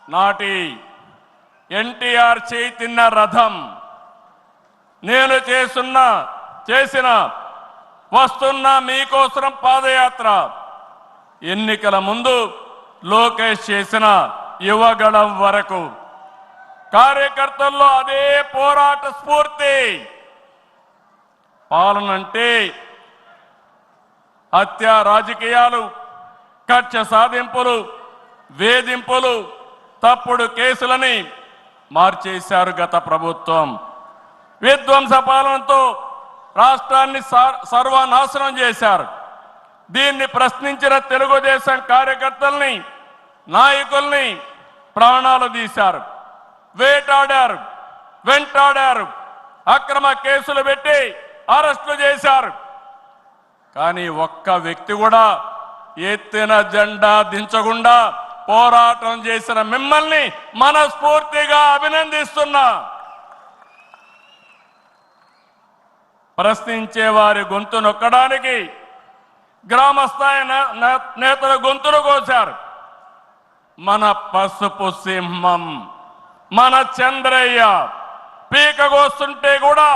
నాటి ఎన్టీఆర్ చైతన్య రథం, నేను చేసిన వస్తున్న మీకోసం పాదయాత్ర, ఎన్నికల ముందు లోకేష్ చేసిన యువగళం వరకు కార్యకర్తల్లో అదే పోరాట స్ఫూర్తి. పాలనంటే హత్య రాజకీయాలు, కక్ష సాధింపులు, వేధింపులు, తప్పుడు కేసులని మార్చేశారు గత ప్రభుత్వం. విధ్వంస పాలనతో రాష్ట్రాన్ని సర్వనాశనం చేశారు. దీన్ని ప్రశ్నించిన తెలుగుదేశం కార్యకర్తల్ని, నాయకుల్ని ప్రాణాలు తీశారు, వేటాడారు, వెంటాడారు, అక్రమ కేసులు పెట్టి అరెస్టులు చేశారు. కానీ ఒక్క వ్యక్తి కూడా ఎత్తిన జెండా దించకుండా పోరాటం చేసిన మిమ్మల్ని మనస్ఫూర్తిగా అభినందిస్తున్నా. ప్రశ్నించే వారి గొంతు నొక్కడానికి గ్రామస్థాయి నేతల గొంతులు కోశారు. మన పసుపు సింహం, మన చంద్రయ్య పీకగోస్తుంటే కూడా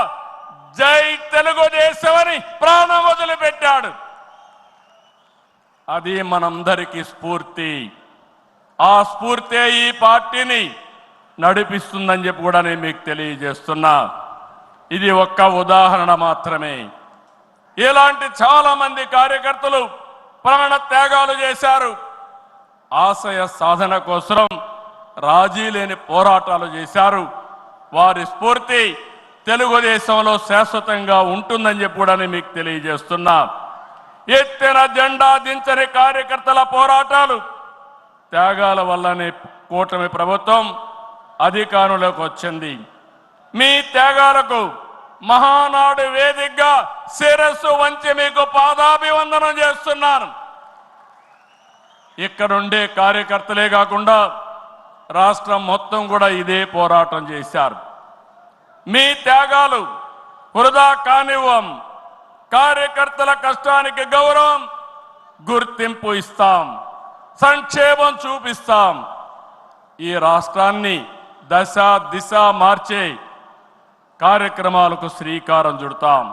జై తెలుగుదేశం అని ప్రాణం వదిలిపెట్టాడు. అది మనందరికీ స్ఫూర్తి. ఆ స్ఫూర్తే ఈ పార్టీని నడిపిస్తుందని చెప్పి కూడా నేను మీకు తెలియజేస్తున్నా. ఇది ఒక్క ఉదాహరణ మాత్రమే. ఇలాంటి చాలా మంది కార్యకర్తలు ప్రాణ త్యాగాలు చేశారు. ఆశయ సాధన కోసం రాజీ లేని పోరాటాలు చేశారు. వారి స్ఫూర్తి తెలుగుదేశంలో శాశ్వతంగా ఉంటుందని చెప్పి కూడా నేను మీకు తెలియజేస్తున్నా. ఎత్తిన జెండా దించని కార్యకర్తల పోరాటాలు, త్యాగాల వల్లనే కూటమి ప్రభుత్వం అధికారంలోకి వచ్చింది. మీ త్యాగాలకు మహానాడు వేదికగా శిరస్సు వంచి మీకు పాదాభివందనం చేస్తున్నాను. ఇక్కడుండే కార్యకర్తలే కాకుండా రాష్ట్రం మొత్తం కూడా ఇదే పోరాటం చేశారు. మీ త్యాగాలు వృధా కానివ్వం. కార్యకర్తల కష్టానికి గౌరవం, గుర్తింపు ఇస్తాం, సంక్షేమం చూపిస్తాం. ఈ రాష్ట్రాన్ని దశ దిశ మార్చే కార్యక్రమాలకు శ్రీకారం చుడతాం.